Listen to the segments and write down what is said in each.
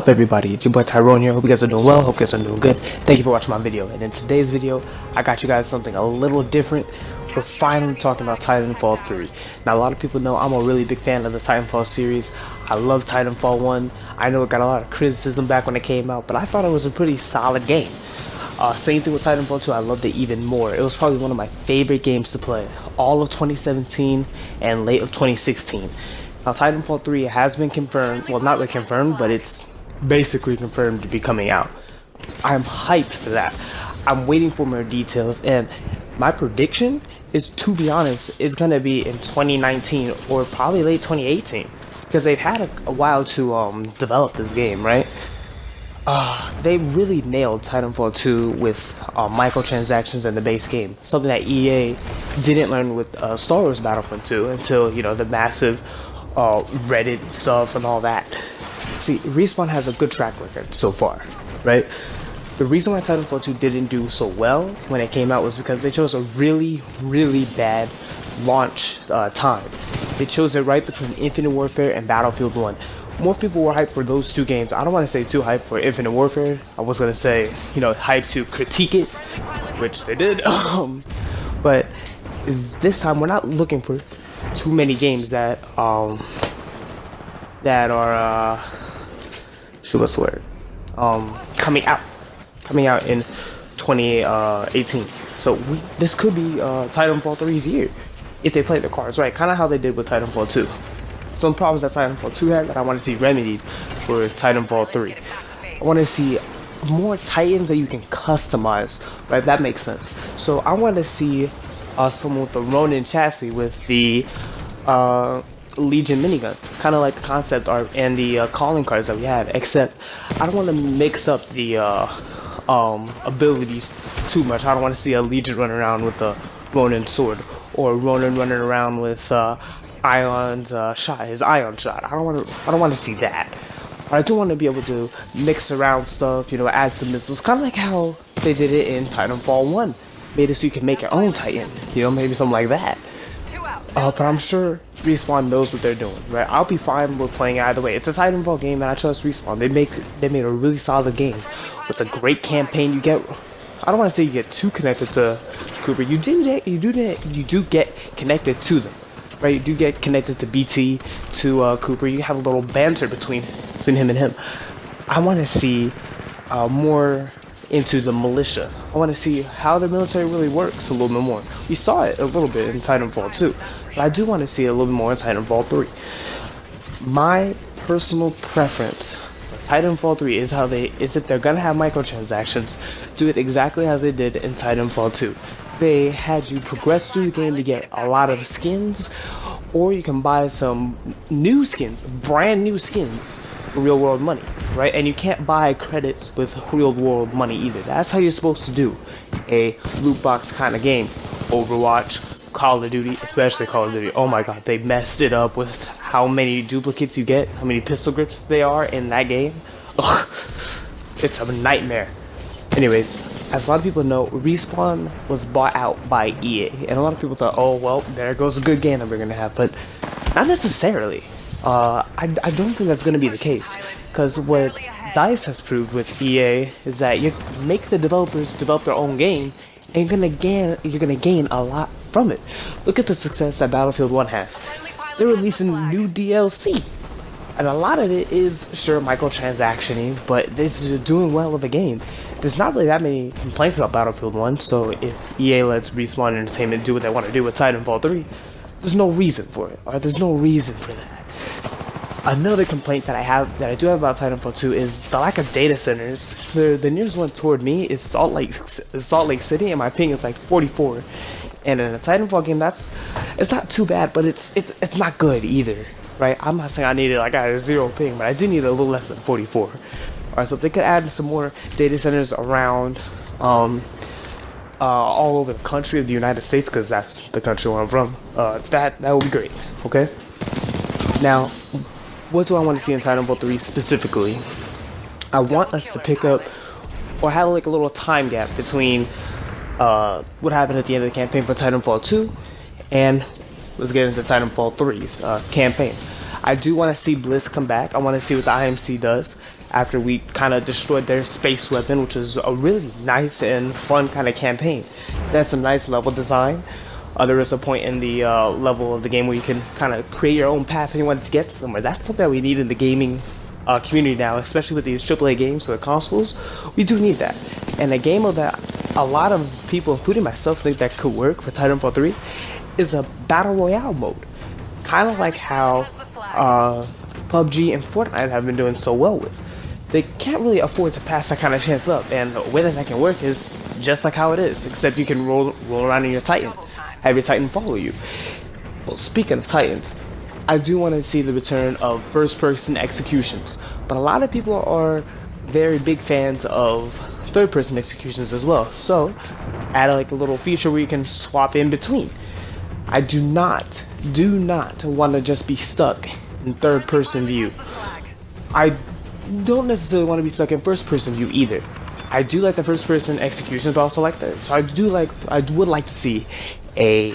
up, everybody? It's your boy Tyrone here. Hope you guys are doing well. Hope you guys are doing good. Thank you for watching my video. And in today's video, I got you guys something a little different. We're finally talking about Titanfall 3. Now, a lot of people know I'm a really big fan of the Titanfall series. I love Titanfall 1. I know it got a lot of criticism back when it came out, but I thought it was a pretty solid game. Same thing with Titanfall 2, I loved it even more. It was probably one of my favorite games to play. All of 2017 and late of 2016. Now, Titanfall 3 has been confirmed. Well, not really confirmed, but it's basically confirmed to be coming out. I'm hyped for that. I'm waiting for more details, and my prediction is, to be honest, is going to be in 2019 or probably late 2018. Because they've had a while to develop this game, right? They really nailed Titanfall 2 with microtransactions in the base game. Something that EA didn't learn with Star Wars Battlefront 2 until, you know, the massive Reddit stuff and all that. See, Respawn has a good track record so far, right? The reason why Titanfall 2 didn't do so well when it came out was because they chose a really, really bad launch time. They chose it right between Infinite Warfare and Battlefield 1. More people were hyped for those two games. I don't want to say too hyped for Infinite Warfare. I was going to say, you know, hyped to critique it, which they did. But this time we're not looking for too many games that are coming out in 2018. So this could be Titanfall 3's year if they play the cards right, kind of how they did with Titanfall 2. Some problems that Titanfall 2 had that I want to see remedied for Titanfall 3. I want to see more Titans that you can customize, right? That makes sense. So I want to see someone with the Ronin chassis with the Legion minigun, kind of like the concept art and the calling cards that we had, except I don't want to mix up the abilities too much. I don't want to see a Legion running around with a Ronin sword, or Ronin running around with Ion's shot, his Ion shot. I don't want to see that. But I do want to be able to mix around stuff, you know, add some missiles, kind of like how they did it in Titanfall 1. Made it so you can make your own Titan, you know, maybe something like that. But I'm sure Respawn knows what they're doing, right? I'll be fine with playing either way. It's a Titanfall game, and I trust Respawn. They made a really solid game with a great campaign. You get, I don't want to say you get too connected to Cooper. You do get connected to them, right? You do get connected to BT, to Cooper. You have a little banter between him and him. I want to see more into the militia. I want to see how the military really works a little bit more. We saw it a little bit in Titanfall 2, but I do want to see it a little bit more in Titanfall 3. My personal preference for Titanfall 3 is if they're gonna have microtransactions, do it exactly as they did in Titanfall 2. They had you progress through the game to get a lot of skins, or you can buy some new skins, brand new skins, for real world money, right? And you can't buy credits with real world money either. That's how you're supposed to do a loot box kind of game. Overwatch, Call of Duty, especially Call of Duty. Oh my god, they messed it up with how many duplicates you get, how many pistol grips they are in that game. Ugh, it's a nightmare. Anyways, as a lot of people know, Respawn was bought out by EA, and a lot of people thought, oh well, there goes a good game that we're gonna have, but not necessarily. I don't think that's gonna be the case, because what DICE has proved with EA is that you make the developers develop their own game, and you're gonna gain a lot from it. Look at the success that Battlefield 1 has. They're releasing new DLC, and a lot of it is sure microtransactioning, but it's doing well with the game. There's not really that many complaints about Battlefield 1, so if EA lets Respawn Entertainment do what they want to do with Titanfall 3, there's no reason for it, or there's no reason for that. Another complaint that I do have about Titanfall 2 is the lack of data centers. The nearest one toward me is Salt Lake City, and my ping is like 44. And in a Titanfall game, it's not too bad, but it's not good either, right? I'm not saying I need it like I had a 0 ping, but I do need a little less than 44. Alright, so if they could add some more data centers around all over the country of the United States, because that's the country where I'm from, that would be great. Okay. Now, what do I want to see in Titanfall 3 specifically? I want us to pick up, or have like a little time gap between what happened at the end of the campaign for Titanfall 2 and let's get into Titanfall 3's campaign. I do want to see Bliss come back. I want to see what the IMC does. after we kind of destroyed their space weapon, which was a really nice and fun kind of campaign. That's some nice level design. There is a point in the level of the game where you can kind of create your own path if you want to get somewhere. That's something that we need in the gaming community now, especially with these AAA games for the consoles. We do need that. And a game of that a lot of people, including myself, think that could work for Titanfall 3 is a battle royale mode. Kind of like how PUBG and Fortnite have been doing so well with. They can't really afford to pass that kind of chance up, and the way that can work is just like how it is, except you can roll around in your Titan, have your Titan follow you. Well, speaking of Titans, I do want to see the return of first-person executions, but a lot of people are very big fans of third-person executions as well, so add like a little feature where you can swap in between. I do not want to just be stuck in third-person view. I don't necessarily want to be stuck in first-person view either. I do like the first-person executions, but I also like third. So I would like to see a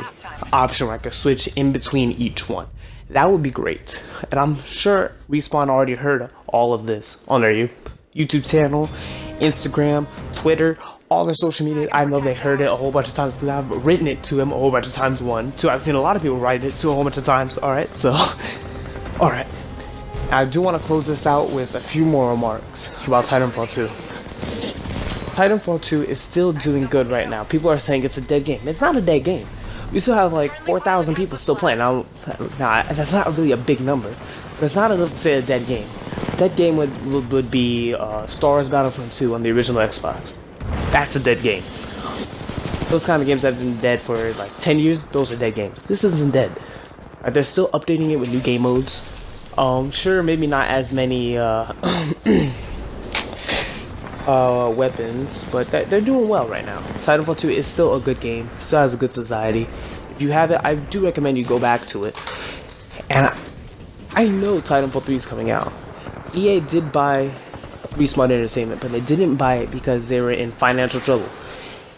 option where I could switch in between each one. That would be great. And I'm sure Respawn already heard all of this on their YouTube channel, Instagram, Twitter, all their social media. I know they heard it a whole bunch of times because I've written it to them a whole bunch of times. 1, 2, I've seen a lot of people write it to a whole bunch of times. Alright, so, alright. I do want to close this out with a few more remarks about Titanfall 2. Titanfall 2 is still doing good right now. People are saying it's a dead game. It's not a dead game. We still have like 4,000 people still playing. Now, that's not really a big number, but it's not enough to say a dead game. Dead game would be Star Wars Battlefront 2 on the original Xbox. That's a dead game. Those kind of games that have been dead for like 10 years, those are dead games. This isn't dead. They're still updating it with new game modes. Sure, maybe not as many weapons, but they're doing well right now. Titanfall 2 is still a good game, still has a good society. If you have it, I do recommend you go back to it. And I know Titanfall 3 is coming out. EA did buy Respawn Entertainment, but they didn't buy it because they were in financial trouble.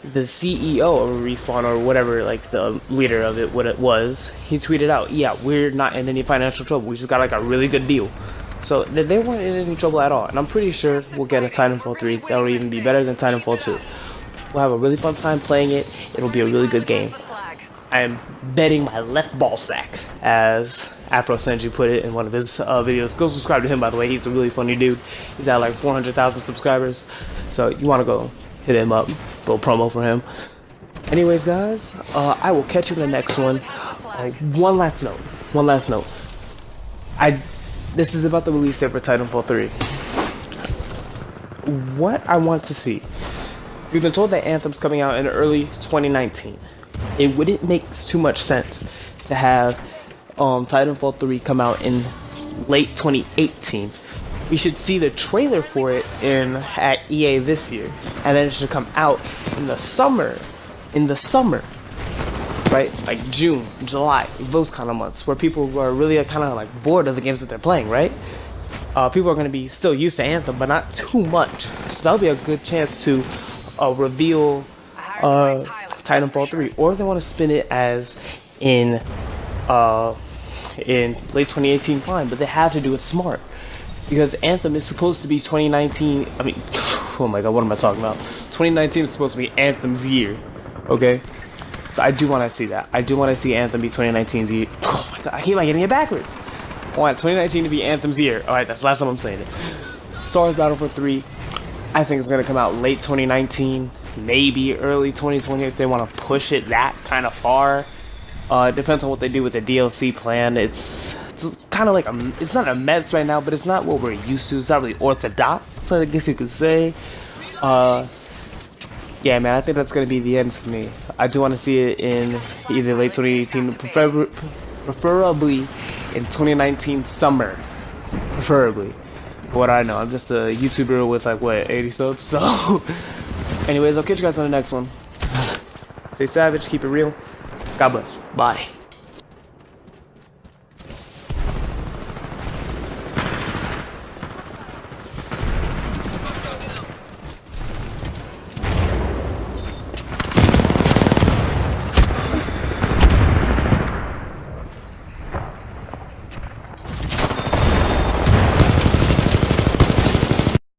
The CEO of Respawn, or whatever, like the leader of it, what it was, he tweeted out, yeah, we're not in any financial trouble, we just got like a really good deal. So they weren't in any trouble at all, and I'm pretty sure we'll get a Titanfall 3 that will even be better than Titanfall 2. We'll have a really fun time playing it, it'll be a really good game. I am betting my left ball sack, as Afro Senju put it in one of his videos. Go subscribe to him, by the way, he's a really funny dude. He's at like 400,000 subscribers, so you want to go hit him up, little promo for him. Anyways, guys, I will catch you in the next one. One last note. This is about the release date for Titanfall 3. What I want to see. We've been told that Anthem's coming out in early 2019. It wouldn't make too much sense to have Titanfall 3 come out in late 2018. We should see the trailer for it at EA this year, and then it should come out in the summer, right? Like June, July, those kind of months, where people are really kind of like bored of the games that they're playing, right? People are going to be still used to Anthem, but not too much. So that'll be a good chance to reveal Titanfall 3, or if they want to spin it as in late 2018, fine, but they have to do it smart. Because Anthem is supposed to be 2019, I mean, oh my god, what am I talking about? 2019 is supposed to be Anthem's year, okay? So I do want to see that. I do want to see Anthem be 2019's year. Oh my god, I keep getting it backwards. I want 2019 to be Anthem's year. Alright, that's the last time I'm saying it. Star Wars Battlefront 3, I think it's going to come out late 2019, maybe early 2020 if they want to push it that kind of far. It depends on what they do with the DLC plan. It's kind of like it's not a mess right now, but it's not what we're used to. It's not really orthodox, so I guess you could say. Yeah, man, I think that's gonna be the end for me. I do want to see it in either late 2018, preferably in 2019 summer, preferably. What I know, I'm just a YouTuber with like what 80 subs. So, anyways, I'll catch you guys on the next one. Stay savage, keep it real. God bless. Bye.